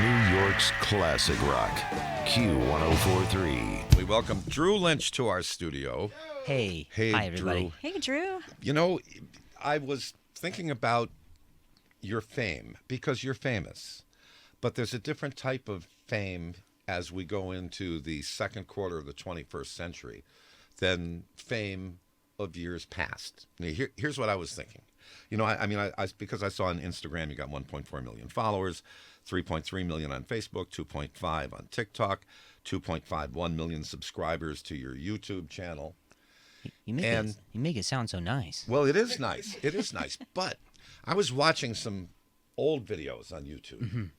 New York's classic rock, Q1043. We welcome Drew Lynch to our studio. Hey. Hey, Hi, everybody. Drew. Hey, Drew. You know, I was thinking about your fame because you're famous, but there's a different type of fame as we go into the second quarter of the 21st century than fame of years past. Now, here's what I was thinking. You know, I because I saw on Instagram you got 1.4 million followers, 3.3 million on Facebook, 2.5 on TikTok, 2.51 million subscribers to your YouTube channel. You make it sound so nice. Well, it is nice. It is nice. But I was watching some old videos on YouTube,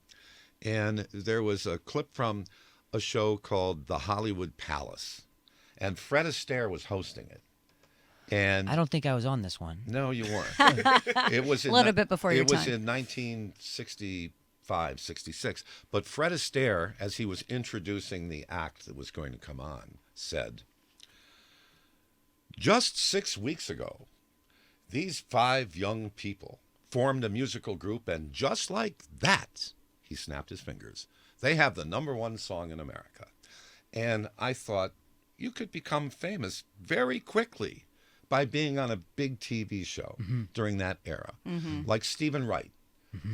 and there was a clip from a show called The Hollywood Palace, and Fred Astaire was hosting it. And I don't think I was on this one. no, you weren't. It was A little bit before your It was time. in 1965, 66. But Fred Astaire, as he was introducing the act that was going to come on, said, "Just 6 weeks ago, these 5 young people formed a musical group, and just like that," he snapped his fingers, "they have the #1 song in America." And I thought, you could become famous very quickly by being on a big TV show during that era. Like Stephen Wright.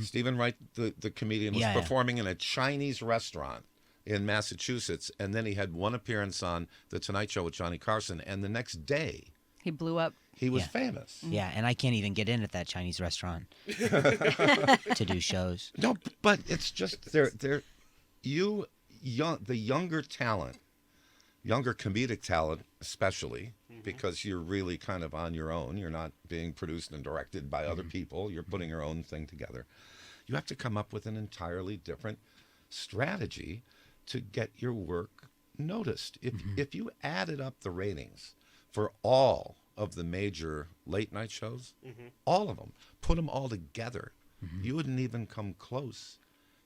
Stephen Wright, the comedian, was Yeah. performing in a Chinese restaurant in Massachusetts, and then he had one appearance on The Tonight Show with Johnny Carson, and the next day He blew up. he was Yeah. famous. Yeah, and I can't even get in at that Chinese restaurant to do shows. No, but it's just the younger talent, younger comedic talent especially, because you're really kind of on your own. You're not being produced and directed by other people. You're putting your own thing together. You have to come up with an entirely different strategy to get your work noticed. If you added up the ratings for all of the major late night shows, all of them, put them all together, you wouldn't even come close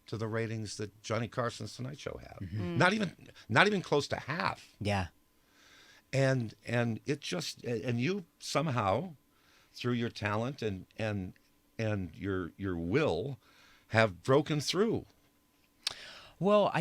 to the ratings that Johnny Carson's Tonight Show had. Not even close to half. Yeah. And it just, and you somehow, through your talent and your will, have broken through. Well,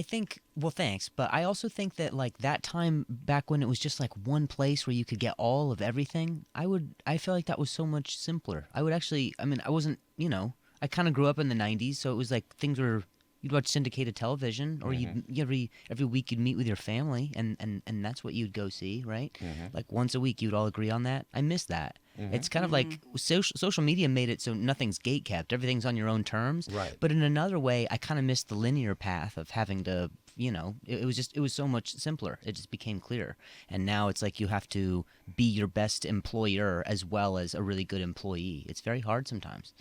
thanks, but I also think that like that time back when it was just like one place where you could get all of everything, I feel like that was so much simpler. I wasn't, I kind of grew up in the 90s, so it was like you'd watch syndicated television, or every week you'd meet with your family, and that's what you'd go see, right? Like once a week you'd all agree on that. I miss that. It's kind of like social media made it so nothing's gatekept. Everything's on your own terms. Right. But in another way, I kind of missed the linear path of having to, it was so much simpler. It just became clear. And now it's like you have to be your best employer as well as a really good employee. It's very hard sometimes.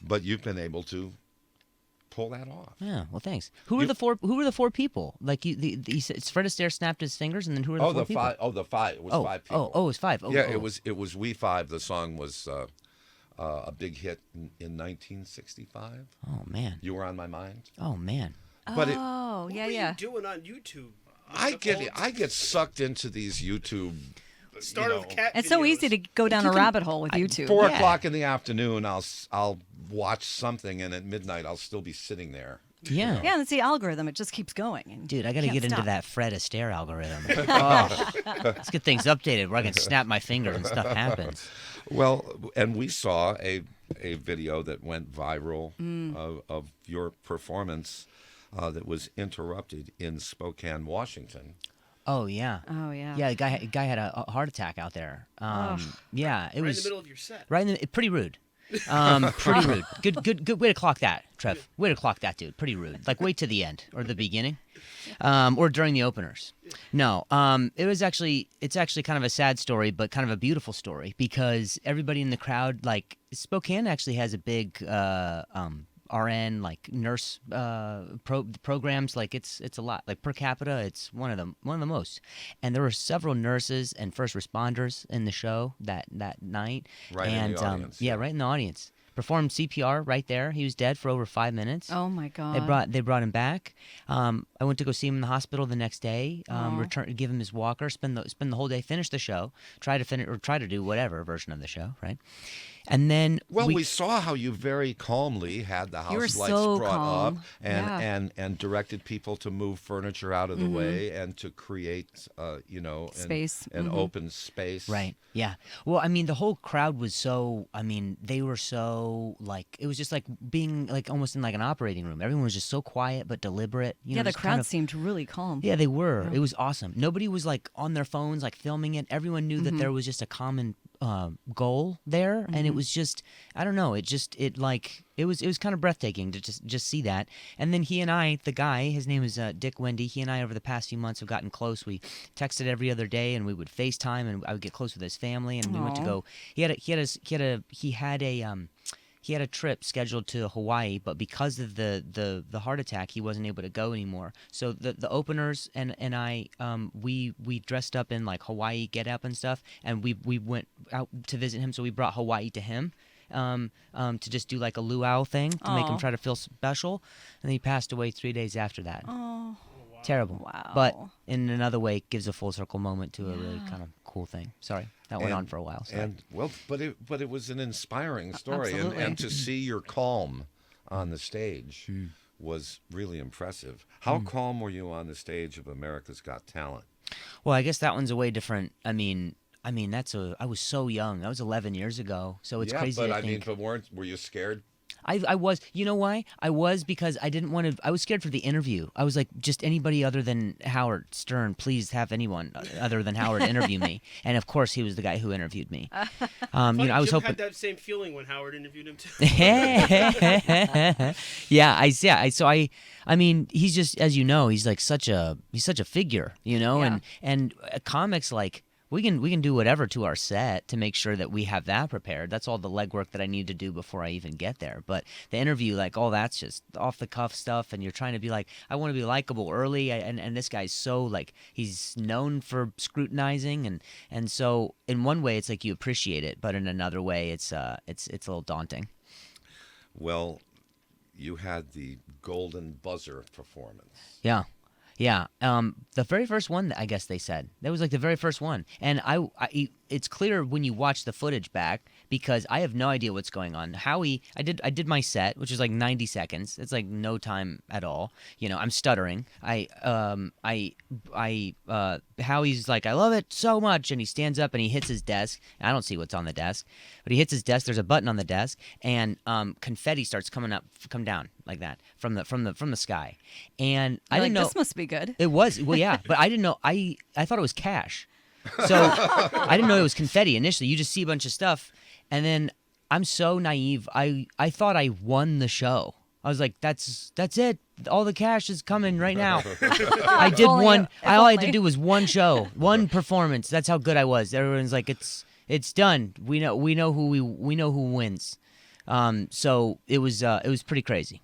But you've been able to pull that off. Yeah, well, thanks. Who were the four people? Like he said, Fred Astaire snapped his fingers, and then who were the four people? The five. It was 5 people. Oh, it was 5. Oh, yeah, oh. it was We Five. The song was a big hit in 1965. Oh man. You Were on My Mind. Oh man. But Oh, What yeah, were yeah. you doing on YouTube? I get sucked into these YouTube. Start of cat. It's so videos. easy to go down a rabbit hole with YouTube. 4 Yeah. o'clock in the afternoon, I'll watch something, and at midnight I'll still be sitting there. Yeah. Yeah, and it's the algorithm. It just keeps going. And Dude, I got to can't get into stop. that Fred Astaire algorithm. Oh, let's get things updated where I can snap my fingers and stuff happens. Well, and we saw a video that went viral of your performance that was interrupted in Spokane, Washington. Oh yeah. Oh, yeah. Yeah, the guy had a heart attack out there. Yeah, it Right was in the middle of your set. pretty rude. Pretty rude. Good way to clock that, Trev. Way to clock that, dude. Pretty rude. Like wait to the end or the beginning, or during the openers. No, it's actually kind of a sad story, but kind of a beautiful story because everybody in the crowd, like Spokane, actually has a big RN like nurse programs. Like it's a lot. Like per capita, it's one of the most. And there were several nurses and first responders in the show that night. Right in and the audience, yeah, yeah. right in the audience. Performed CPR right there. He was dead for over 5 minutes. Oh, my God. They brought him back. I went to go see him in the hospital the next day. Give him his walker. Spend the whole day. Finish the show. Try to do whatever version of the show. Right. And then Well, we saw how you very calmly had the You were house lights so brought calm. up and, Yeah. and directed people to move furniture out of the way and to create, Space. an open space. Right. Yeah. Well, I mean, the whole crowd was so. I mean, they were so like it was just like being like almost in like an operating room. Everyone was just so quiet but deliberate. You Yeah, know, the just crowd kind of, seemed really calm. Yeah, they were. It was awesome. Nobody was like on their phones, like filming it. Everyone knew that there was just a common goal there, and it was just I don't know. It was kind of breathtaking to just see that. And then he and I, the guy, his name is Dick Wendy. He and I over the past few months have gotten close. We texted every other day, and we would FaceTime, and I would get close with his family. And we went to Aw. go. He had a trip scheduled to Hawaii, but because of the heart attack, he wasn't able to go anymore. So the openers and I we dressed up in like Hawaii get up and stuff, and we went out to visit him. So we brought Hawaii to him to just do like a luau thing to make him Aw. try to feel special. And he passed away 3 days after that. Oh, Terrible. wow. But in another way, it gives a full circle moment to a really kind of cool thing. Sorry, that went And- on for a while. Sorry. And well, but it was an inspiring story, and Absolutely. to see your calm on the stage was really impressive. How calm were you on the stage of America's Got Talent? Well, I guess that one's a way different. I mean, I was so young. That was 11 years ago. So it's yeah, crazy but to I mean, think. were you scared? I was. You know why? I was because I didn't want to. I was scared for the interview. I was like, just anybody other than Howard Stern, please have anyone other than Howard interview me. And of course, he was the guy who interviewed me. Funny, I was Jim hoping. had that same feeling when Howard interviewed him too. I mean, he's just, as you know, he's such a figure, you know, Yeah. and comics, like, we can do whatever to our set to make sure that we have that prepared. That's all the legwork that I need to do before I even get there. But the interview, like, all that's just off the cuff stuff, and you're trying to be like, I want to be likable early, and this guy's so, like, he's known for scrutinizing, and so in one way it's like you appreciate it, but in another way it's a little daunting. Well, you had the golden buzzer performance. Yeah. Yeah. The very first one, I guess they said. That was like the very first one. And it's clear when you watch the footage back because I have no idea what's going on. Howie, I did my set, which is like 90 seconds. It's like no time at all. You know, I'm stuttering. Howie's like, I love it so much, and he stands up and he hits his desk. I don't see what's on the desk, but he hits his desk. There's a button on the desk, and confetti starts come down like that from the sky. And I You're didn't like, know this must be good. it was. Well, yeah, but I didn't know. I thought it was cash, so I didn't know it was confetti initially. You just see a bunch of stuff, and then I'm so naive. I thought I won the show. I was like, that's it. All the cash is coming right now. I did only- one. if All I had to only. do was one show, one performance. That's how good I was. Everyone's like, it's done. We know who wins. So it was pretty crazy.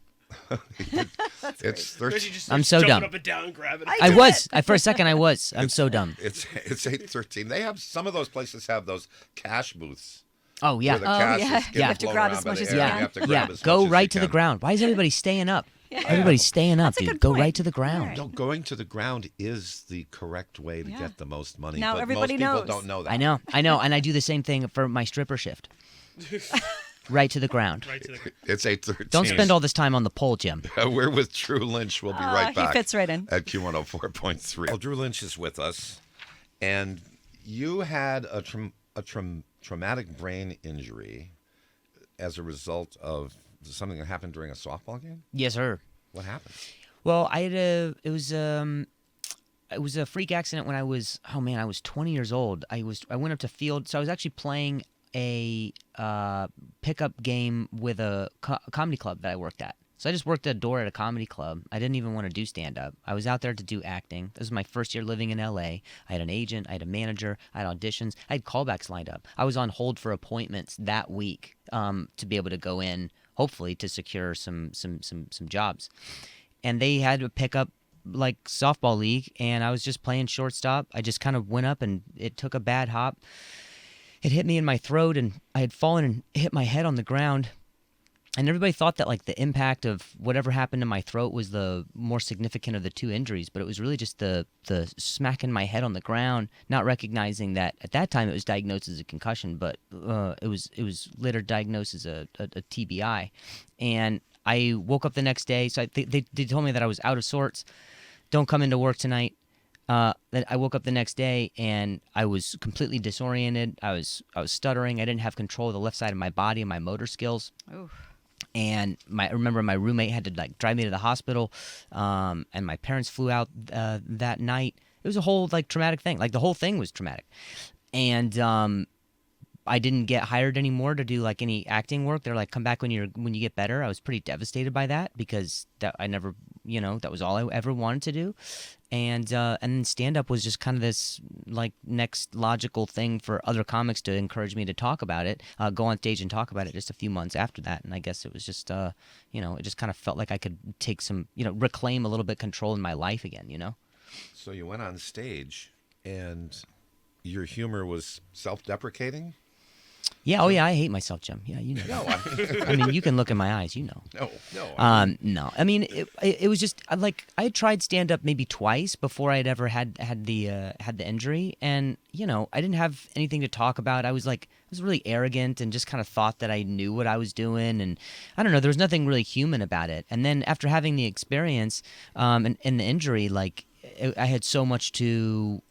It's Reggie 13. just I'm starts so jumping dumb. up and down, grabbing. I was. For a second, I was. I'm so dumb. It's 8:13. They have some of those places have those cash booths. Oh yeah. Where the cash yeah. is You getting have to blown grab around as by much the as air. you You can. have to grab Yeah, as much go as right you to the can. ground. Why is everybody staying up? Yeah. Everybody's staying up, That's a dude. good Go point. right to the ground. Right. No, going to the ground is the correct way to Yeah. get the most money. Now but everybody most people knows. don't know that. I know, and I do the same thing for my stripper shift. Right to the ground. Right to the. It's 8:13. Don't spend all this time on the pole, Jim. We're with Drew Lynch. We'll be right back. He fits right in. At Q104.3. Well, Drew Lynch is with us, and you had a traumatic brain injury as a result of something that happened during a softball game. Yes, sir. What happened? Well, it was a freak accident when I was 20 years old. I went up to field, so I was actually playing a pickup game with a comedy club that I worked at. So I just worked a door at a comedy club. I didn't even want to do stand-up. I was out there to do acting. This was my first year living in L.A. I had an agent. I had a manager. I had auditions. I had callbacks lined up. I was on hold for appointments that week to be able to go in, hopefully, to secure some jobs. And they had to pick up like softball league, and I was just playing shortstop. I just kind of went up, and it took a bad hop. It hit me in my throat, and I had fallen and hit my head on the ground. and everybody thought that like the impact of whatever happened to my throat was the more significant of the two injuries, but it was really just the smacking my head on the ground, not recognizing that at that time it was diagnosed as a concussion, but it was later diagnosed as a TBI. And I woke up the next day, so they told me that I was out of sorts. Don't come into work tonight. Then I woke up the next day and I was completely disoriented. I was stuttering. I didn't have control of the left side of my body and my motor skills. Oof. And I remember my roommate had to like drive me to the hospital, and my parents flew out that night. It was a whole like traumatic thing. Like the whole thing was traumatic, and I didn't get hired anymore to do like any acting work. They're like, come back when you get better. I was pretty devastated by that because I never, that was all I ever wanted to do. And then stand up was just kind of this like next logical thing for other comics to encourage me to talk about it, go on stage and talk about it just a few months after that. And I guess it was just, it just kind of felt like I could take some, reclaim a little bit control in my life again, So you went on stage and your humor was self-deprecating? Yeah. Oh, yeah. I hate myself, Jim. Yeah, you know. No, I mean, you can look in my eyes. You know. No. No. I mean, it was just like I had tried stand up maybe twice before I'd ever had the injury, and I didn't have anything to talk about. I was really arrogant and just kind of thought that I knew what I was doing, and I don't know. There was nothing really human about it. And then after having the experience and the injury, like. I had so much to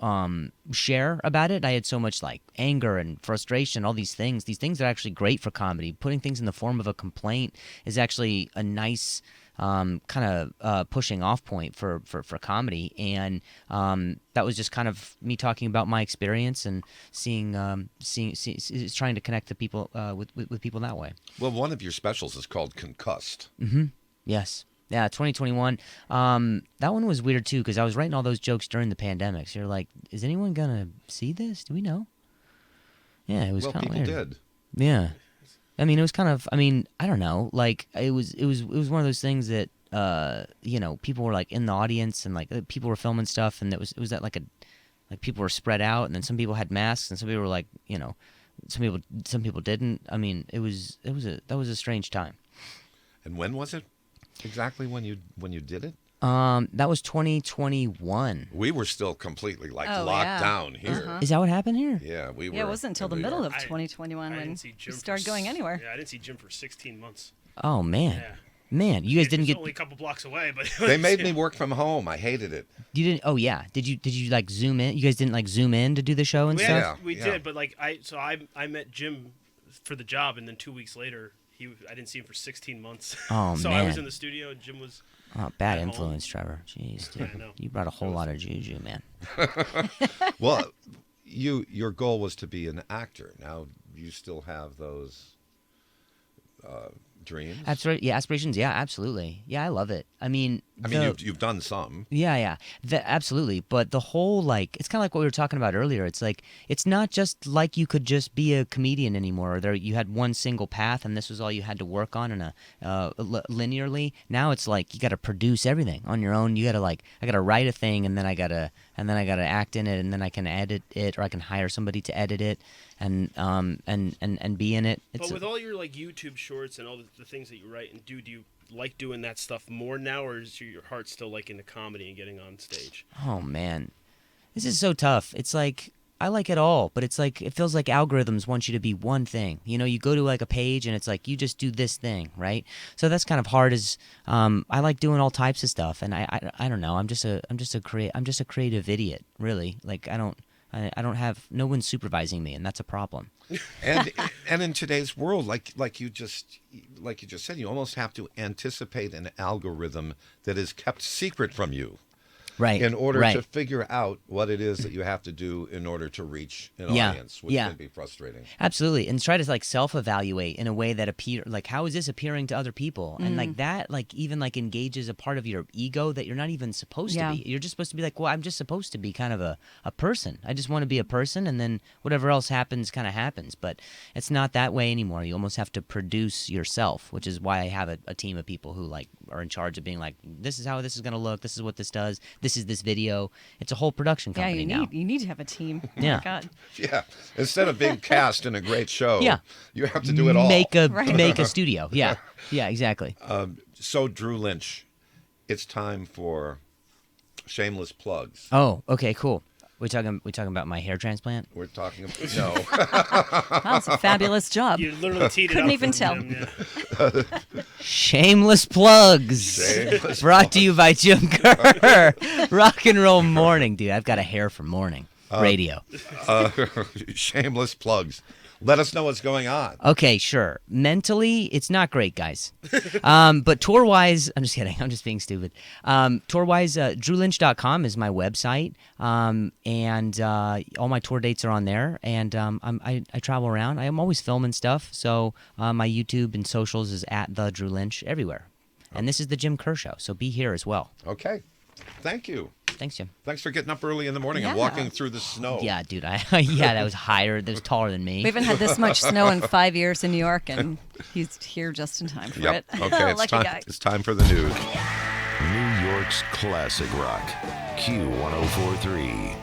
share about it. I had so much like anger and frustration, all these things. These things are actually great for comedy. Putting things in the form of a complaint is actually a nice kind of pushing off point for comedy. And that was just kind of me talking about my experience and seeing trying to connect to people with people that way. Well, one of your specials is called Concussed. Mm-hmm. Yes. Yeah, 2021. That one was weird, too, because I was writing all those jokes during the pandemic. So you're like, is anyone going to see this? Do we know? Yeah, it was kind of weird. Well, people did. Yeah. I mean, it was kind of, I don't know. Like, it was one of those things that, people were, like, in the audience and, like, people were filming stuff. And it was that, like, people were spread out. And then some people had masks and some people were, like, some people didn't. I mean, that was a strange time. And when was it? Exactly when you did it? That was 2021. We were still completely locked yeah. down here. Uh-huh. Is that what happened here? Yeah, we were. Yeah, it wasn't until the middle of I 2021 when didn't see Jim you started going anywhere. Yeah, I didn't see Jim for 16 months. Oh man, Yeah. man, you guys didn't It's get. only a couple blocks away, but They made me work from home. I hated it. You didn't. Oh yeah. Did you like zoom in? You guys didn't like zoom in to do the show and we, stuff. we Yeah. did, but like I met Jim for the job, and then 2 weeks later I didn't see him for 16 months. Oh, so I was man. in the studio, and Jim was. Oh, bad at home. influence, Trevor. Jeez, dude. I know. You brought a whole lot of juju, man. Well, your goal was to be an actor. Now you still have those dreams. Yeah, aspirations. Yeah, absolutely. Yeah, I love it. I mean, You've done some. Yeah. Absolutely. But the whole, like, it's kind of like what we were talking about earlier. It's like, it's not just like you could just be a comedian anymore. Or you had one single path and this was all you had to work on linearly. Now it's like you got to produce everything on your own. You got to I got to write a thing and then I got to act in it and then I can edit it or I can hire somebody to edit it and be in it. But with all your like YouTube shorts and all the things that you write and do you like doing that stuff more now, or is your heart still like into comedy and getting on stage? Oh man, this is so tough. It's like I like it all, but it's like it feels like algorithms want you to be one thing. You go to like a page and it's like you just do this thing, right? So that's kind of hard. I like doing all types of stuff, and I don't know. I'm just a creative idiot, really. Like I don't have no one supervising me, and that's a problem. And in today's world, like you just said, you almost have to anticipate an algorithm that is kept secret from you. Right. In order right. to figure out what it is that you have to do in order to reach an Yeah, audience, which yeah. can be frustrating. Absolutely, and try to like self-evaluate in a way that how is this appearing to other people, and like that, like even like engages a part of your ego that you're not even supposed to be. You're just supposed to be like, well, I'm just supposed to be kind of a person. I just want to be a person, and then whatever else happens, kind of happens. But it's not that way anymore. You almost have to produce yourself, which is why I have a team of people who like are in charge of being like, this is how this is going to look. This is what this does. This is this video. It's a whole production Yeah, company now. you need to have a team. Oh Yeah. my God. Yeah. Instead of being cast in a great show, Yeah. you have to do it all. Make Right. a studio. Yeah. Yeah, exactly. So, Drew Lynch, it's time for shameless plugs. Oh, okay, cool. We talking about my hair transplant? We're talking about, no. Wow, it's a fabulous job. You literally teed it Couldn't up even for tell. him, yeah. Shameless plugs. Shameless Brought to you by Jim Kerr. Rock and roll morning, dude. I've got a hair for morning radio. Shameless plugs. Let us know what's going on. Okay, sure. Mentally, it's not great, guys. But tour-wise, I'm just kidding. I'm just being stupid. Tour-wise, drewlynch.com is my website, and all my tour dates are on there. And I travel around. I am always filming stuff, so my YouTube and socials is at the Drew Lynch everywhere. And this is the Jim Kerr Show, so be here as well. Okay. Thank you. Thanks, Jim. Thanks for getting up early in the morning and Yeah. walking through the snow. Yeah, dude. That was higher. That was taller than me. We haven't had this much snow in 5 years in New York, and he's here just in time for Yep. it. Okay, it's Lucky time. guy. It's time for the news. New York's classic rock. Q1043.